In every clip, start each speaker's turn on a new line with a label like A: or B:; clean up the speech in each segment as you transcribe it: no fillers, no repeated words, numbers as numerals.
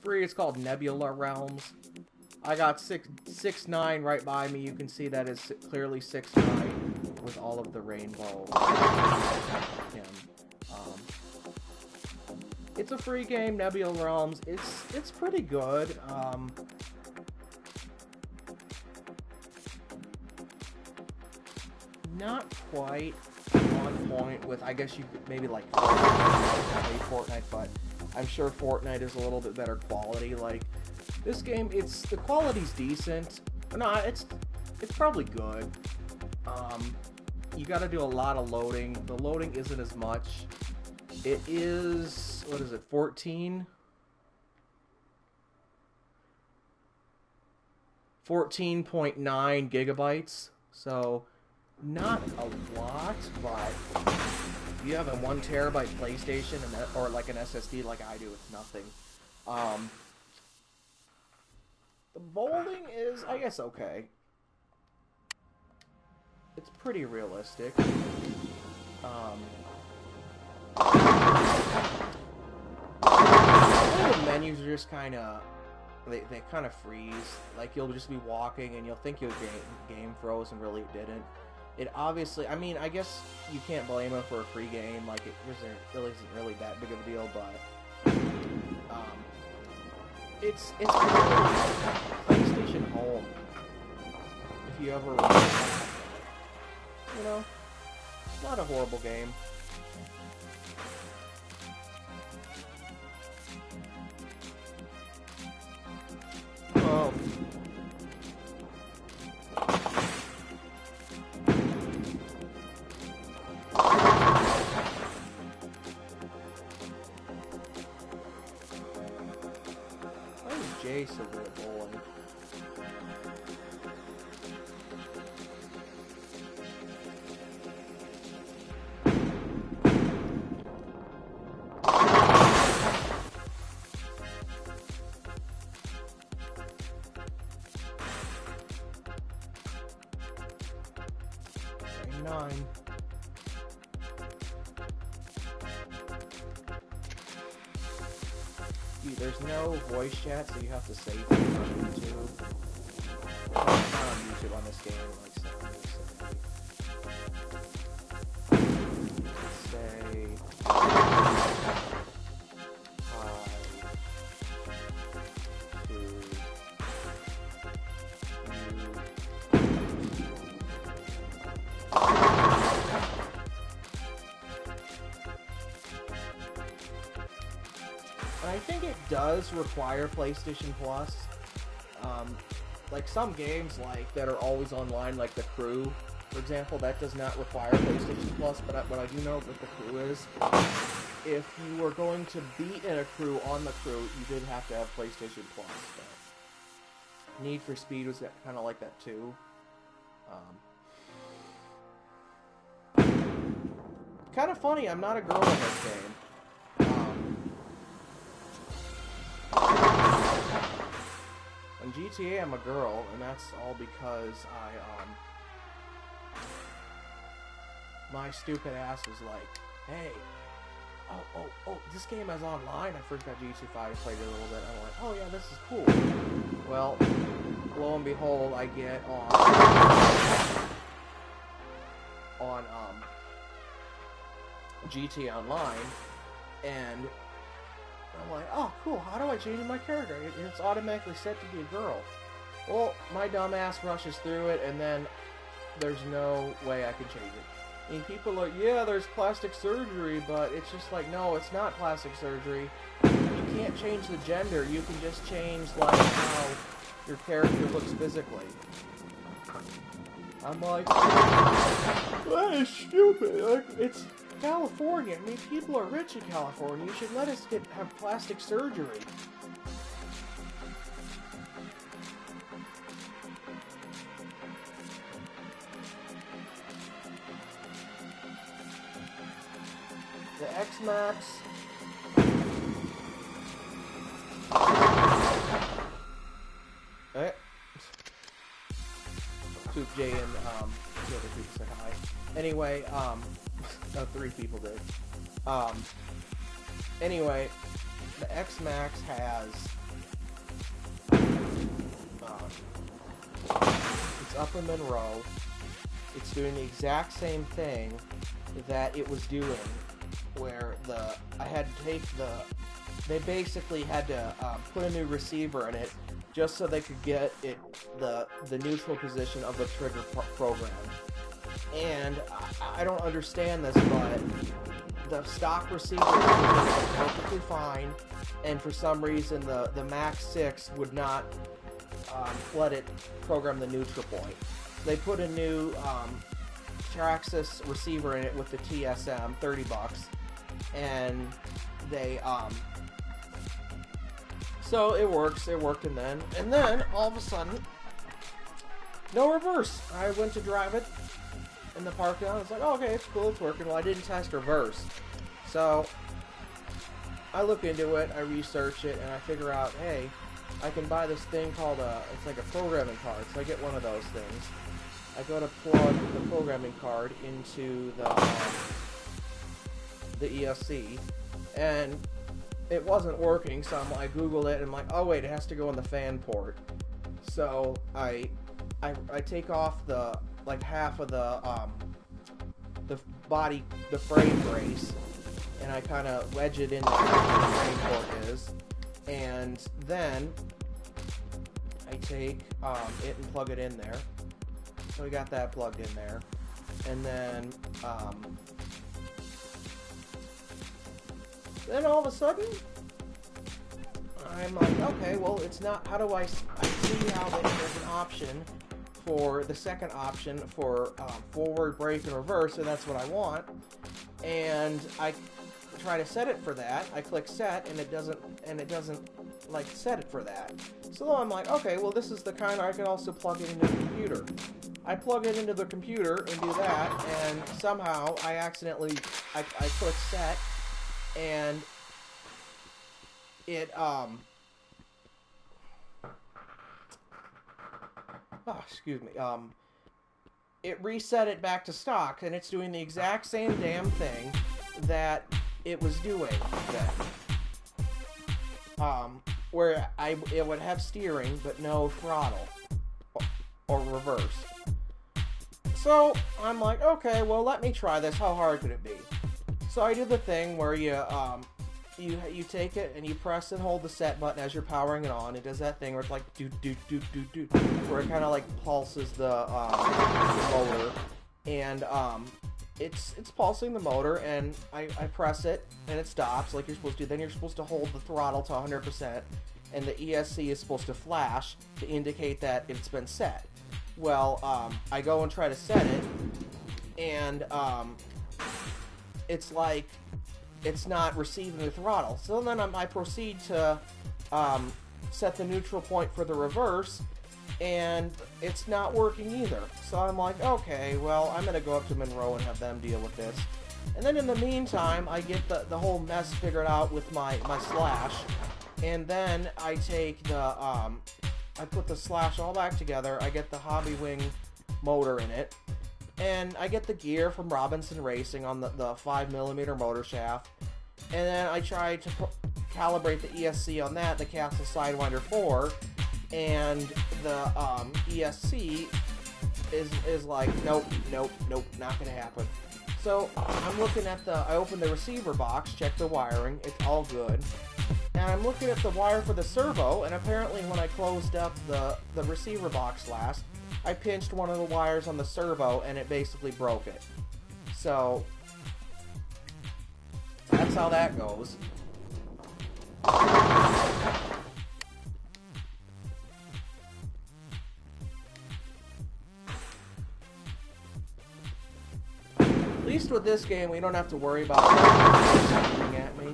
A: free. It's called Nebula Realms. I got 6.9 right by me. You can see that is clearly 6.9 with all of the rainbow. It's a free game, Nebula Realms. It's pretty good. Not quite on point with, I guess you could maybe like Fortnite, but I'm sure Fortnite is a little bit better quality. Like this game, the quality's decent. No, it's probably good. You got to do a lot of loading. The loading isn't as much. It is, what is it, 14 14.9 gigabytes. So not a lot, but if you have a 1 terabyte PlayStation or like an SSD like I do, it's nothing. The bowling is, I guess, okay. It's pretty realistic. The menus are just kind of, they kind of freeze. Like you'll just be walking and you'll think your game froze and really it didn't. It obviously, I mean, I guess you can't blame it for a free game. Like it really isn't really that big of a deal, but it's PlayStation Home. If you ever, you know, it's not a horrible game. Jay so good at bowling. Nine. There's no voice chat, so you have to save it on YouTube. Not on YouTube on this game, like say 5, 2, I think it does require PlayStation Plus. Like some games like that are always online, like The Crew, for example, that does not require PlayStation Plus, but what I do know with The Crew is, if you were going to beat in a crew on The Crew, you did have to have PlayStation Plus. So. Need for Speed was kind of like that too. Kind of funny, I'm not a girl in this game. In GTA, I'm a girl, and that's all because my stupid ass was like, hey, oh, this game is online. I first got GTA 5 and played it a little bit. I'm like, oh yeah, this is cool. Well, lo and behold, I get on GTA Online, and I'm like, oh, cool, how do I change my character? It's automatically set to be a girl. Well, my dumb ass rushes through it, and then there's no way I can change it. I mean, people are like, yeah, there's plastic surgery, but it's just like, no, it's not plastic surgery. You can't change the gender, you can just change, like, how your character looks physically. I'm like, that is stupid. Like, it's California. I mean, people are rich in California. You should let us have plastic surgery. The X-Max. Soup J and the other people said hi. Anyway, no, 3 people did. Anyway, the X-Max has It's up in Monroe. It's doing the exact same thing that it was doing, where I had to take they basically had to put a new receiver in it just so they could get it the neutral position of the trigger program. And I don't understand this, but the stock receiver was perfectly fine, and for some reason the Mac 6 would not let it program the neutral point. They put a new Traxxas receiver in it with the TSM, $30, and they so it works. It worked, and then all of a sudden, no reverse. I went to drive it in the parking lot. I was like, oh, okay, it's cool, it's working. Well, I didn't test reverse, so I look into it, I research it, and I figure out, hey, I can buy this thing called it's like a programming card. So I get one of those things. I go to plug the programming card into the ESC, and it wasn't working. So I Googled it, and I'm like, oh wait, it has to go in the fan port. So I take off the half of the body, the frame brace, and I kind of wedge it in where the frame port is, and then I take it and plug it in there. So we got that plugged in there, and then all of a sudden I'm like, okay, well, it's not. How do I see how there's an option for the second option for forward, brake, and reverse, and that's what I want. And I try to set it for that. I click set, and it doesn't like set it for that. So I'm like, okay, well, this is the kind I can also plug it into the computer. I plug it into the computer and do that, and somehow I accidentally I click set, and it excuse me, it reset it back to stock, and it's doing the exact same damn thing that it was doing then. Where it would have steering but no throttle or reverse. So I'm like, okay, well, let me try this. How hard could it be? So I do the thing where you take it and you press and hold the set button as you're powering it on. It does that thing where it's like do do do do do, where it kind of like pulses the motor, and it's pulsing the motor, and I press it and it stops like you're supposed to. Then you're supposed to hold the throttle to 100%, and the ESC is supposed to flash to indicate that it's been set. Well, I go and try to set it, and it's like it's not receiving the throttle. So then I proceed to set the neutral point for the reverse, and it's not working either. So I'm like, okay, well, I'm going to go up to Monroe and have them deal with this. And then in the meantime, I get the whole mess figured out with my slash, and then I take I put the slash all back together. I get the Hobbywing motor in it, and I get the gear from Robinson Racing on the 5mm motor shaft, and then I try to calibrate the ESC on that, the Castle Sidewinder 4, and the ESC is like, nope, not gonna happen. So I'm looking at I open the receiver box, check the wiring, it's all good. And I'm looking at the wire for the servo, and apparently when I closed up the receiver box last, I pinched one of the wires on the servo, and it basically broke it. So that's how that goes. At least with this game, we don't have to worry about shooting at me.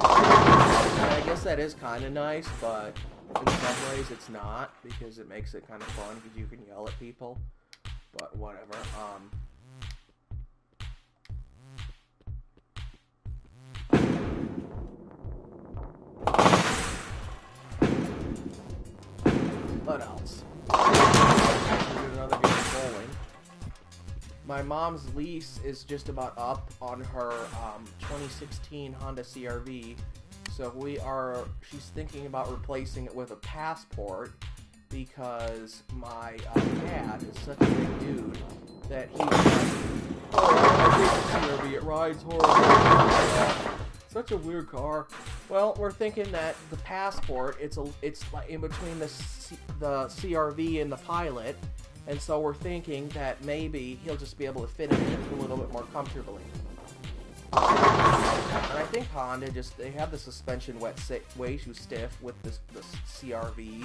A: I guess that is kind of nice, but in some ways it's not, because it makes it kind of fun because you can yell at people. But whatever. What else? Another game of bowling. My mom's lease is just about up on her 2016 Honda CR-V. So she's thinking about replacing it with a Passport because my dad is such a big dude that he's like, oh, I hate the CRV, it rides horrible. Such a weird car. Well, we're thinking that the Passport, it's like in between the CRV and the Pilot, and so we're thinking that maybe he'll just be able to fit in it a little bit more comfortably. And I think Honda they have the suspension way too stiff with the CRV.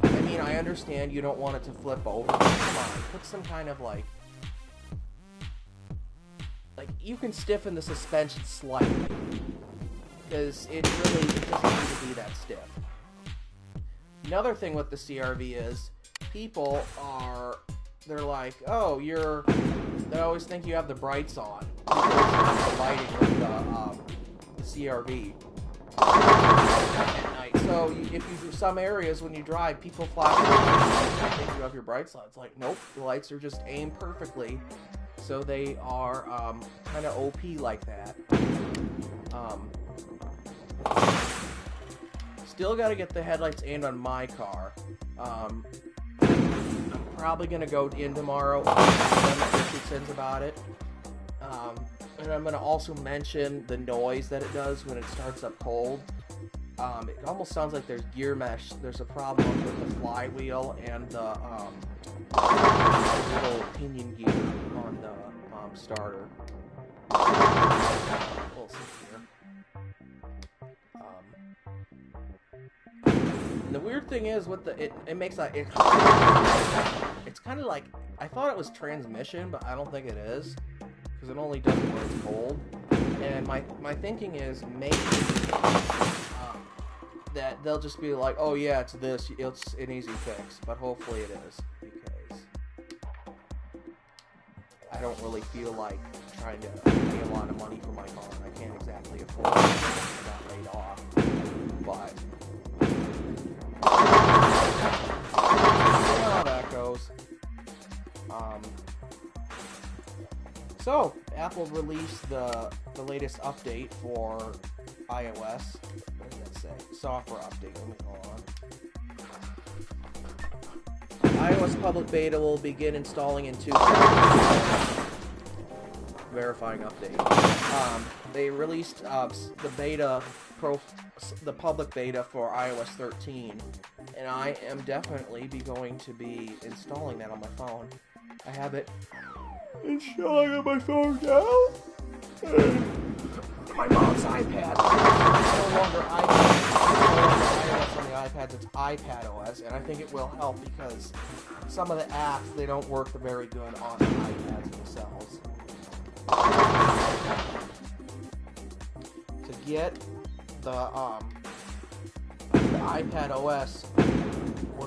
A: I mean, I understand you don't want it to flip over, but come on, put some kind of like you can stiffen the suspension slightly, because it doesn't need to be that stiff. Another thing with the CRV is people they're like, oh, they always think you have the brights on because of the lighting with the CRV at night. So if you do some areas when you drive, people flash their lights and think you have your brights on. It's like, nope, the lights are just aimed perfectly, so they are kind of OP like that. Still got to get the headlights aimed on my car. I'm probably going to go in tomorrow and 2 cents about it. And I'm going to also mention the noise that it does when it starts up cold. It almost sounds like there's gear mesh. There's a problem with the flywheel and the little pinion gear on the starter. We'll see here. And the weird thing is with it makes that it's kind of like, I thought it was transmission, but I don't think it is, because it only does it when it's cold. And my thinking is maybe that they'll just be like, oh yeah, it's this, it's an easy fix, but hopefully it is, because I don't really feel like trying to pay a lot of money for my car. I can't exactly afford it if I got laid off, but you know how that goes. So Apple released the latest update for iOS. What did that say? Software update. Let me go on. iOS public beta will begin installing in 2 seconds. Verifying update. They released the public beta for iOS 13, and I am definitely going to be installing that on my phone. I have it installing on my phone now. My mom's iPad. It's no longer iOS on the iPads, it's iPad OS, and I think it will help because some of the apps, they don't work very good on the iPads themselves. To get the iPad OS or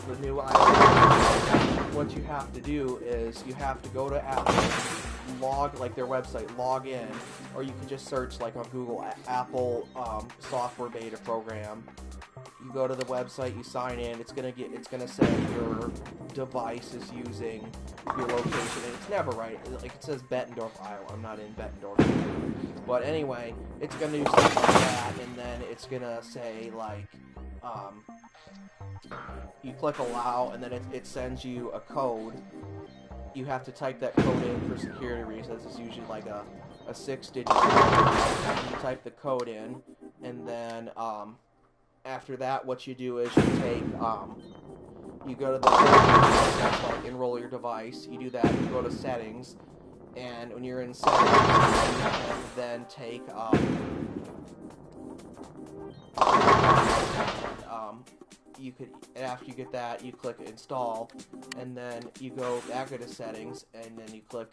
A: the new iOS, what you have to do is you have to go to Apple, their website, log in, or you can just search like on Google Apple software beta program. You go to the website, you sign in. It's gonna say your device is using your location, and it's never right. Like it says Bettendorf, Iowa. I'm not in Bettendorf, but anyway, it's gonna do something like that, and then it's gonna say like, you click allow, and then it sends you a code. You have to type that code in for security reasons. It's usually like a 6-digit code. And you type the code in, and then after that, what you do is you take, you go to the settings, like enroll your device. You do that. You go to settings, and when you're in settings, you can then take you could, after you get that, you click install, and then you go back into settings, and then you go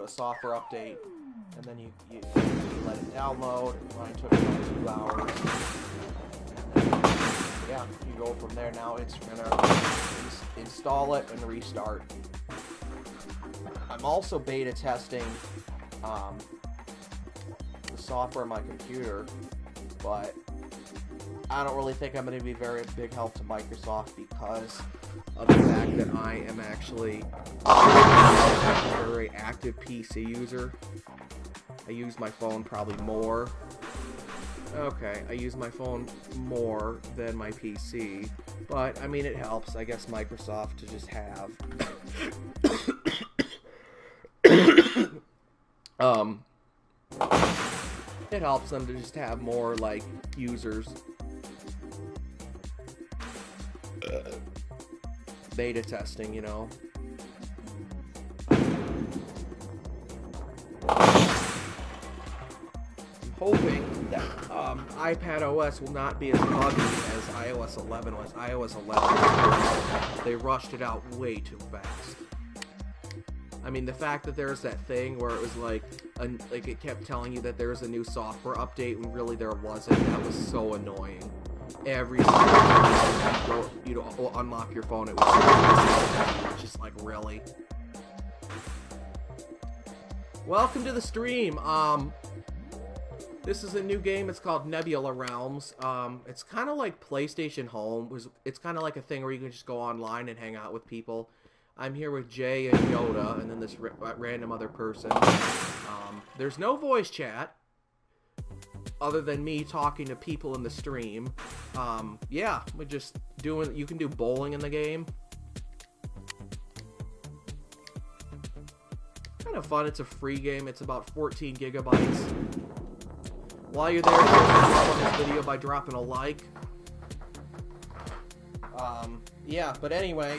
A: to software update, and then you let it download. Mine took about 2 hours. Yeah, you go from there. Now it's gonna install it and restart. I'm also beta testing the software on my computer, but I don't really think I'm going to be very big help to Microsoft because of the fact that I am actually a very active PC user. I use my phone probably more Okay, I use my phone more than my PC, but I mean it helps, I guess, Microsoft to just have um it helps them to just have more like users beta testing, you know. Hoping that iPad OS will not be as buggy as iOS 11 was. iOS 11, they rushed it out way too fast. I mean, the fact that there's that thing where it was like it kept telling you that there was a new software update when really there wasn't, that was so annoying. Every time you unlock your phone, it was just like, really? Welcome to the stream. This is a new game. It's called Nebula Realms. It's kind of like PlayStation Home. It's kind of like a thing where you can just go online and hang out with people. I'm here with Jay and Yoda, and then this random other person. There's no voice chat, other than me talking to people in the stream. Yeah, we're just doing. You can do bowling in the game. Kind of fun. It's a free game. It's about 14 gigabytes. While you're there, show some love on this video by dropping a like. Yeah, but anyway,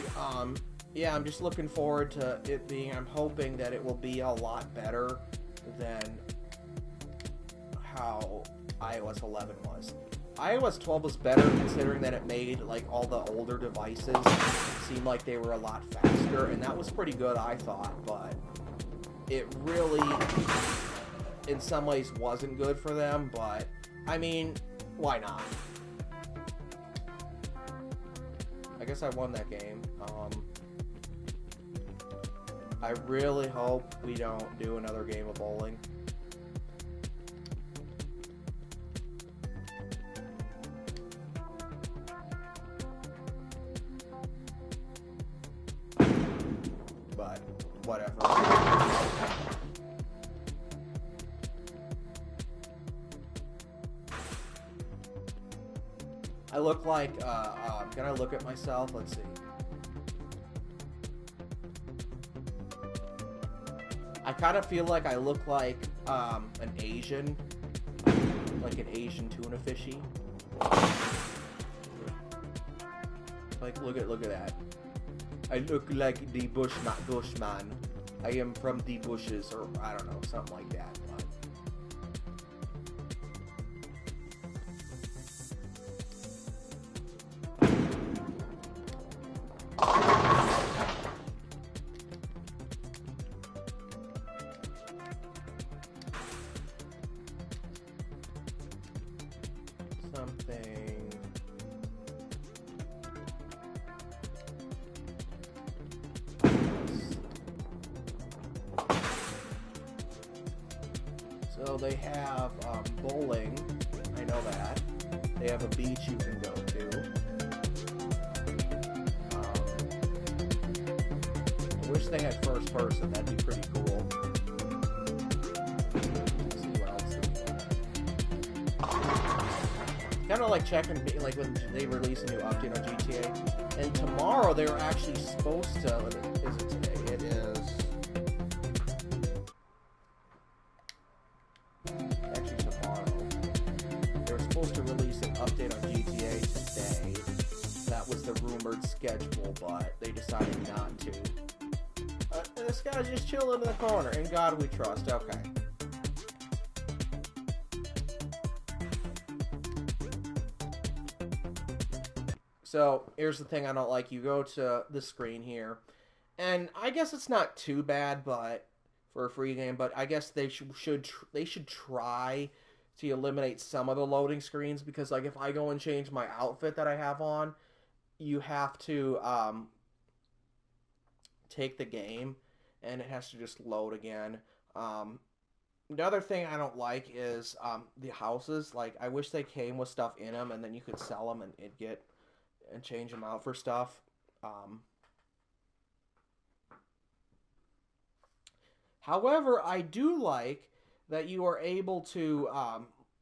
A: yeah, I'm just looking forward to it being, I'm hoping that it will be a lot better than how iOS 11 was. iOS 12 was better considering that it made, like, all the older devices seem like they were a lot faster, and that was pretty good, I thought, but it really, in some ways, wasn't good for them, but, I mean, why not? I guess I won that game. I really hope we don't do another game of bowling. But, whatever. I look like, can I look at myself? Let's see. I kind of feel like I look like, an Asian tuna fishy. Like, look at that. I look like the Bushman. I am from the bushes, or I don't know, something like that. So they have bowling, I know that. They have a beach you can go to. I wish they had first person, that'd be pretty cool. Let's see what else they got. Kind of like checking, like when they release a new update on GTA. And tomorrow they were actually supposed to, is it today? It is. Update on GTA today. That was the rumored schedule, but they decided not to. This guy's just chilling in the corner. In God we trust. Okay. So, here's the thing I don't like. You go to the screen here, and I guess it's not too bad, but for a free game, but I guess they should try to eliminate some of the loading screens, because like if I go and change my outfit that I have on, you have to take the game and it has to just load again. Another thing I don't like is the houses. Like, I wish they came with stuff in them and then you could sell them and change them out for stuff. However, I do like that you are able to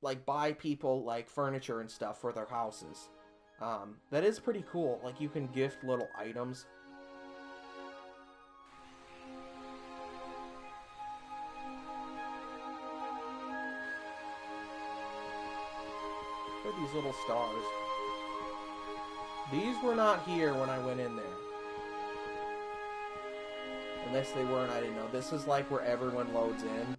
A: like buy people like furniture and stuff for their houses. That is pretty cool. Like you can gift little items. Look at these little stars. These were not here when I went in there. Unless they were and I didn't know. This is like where everyone loads in.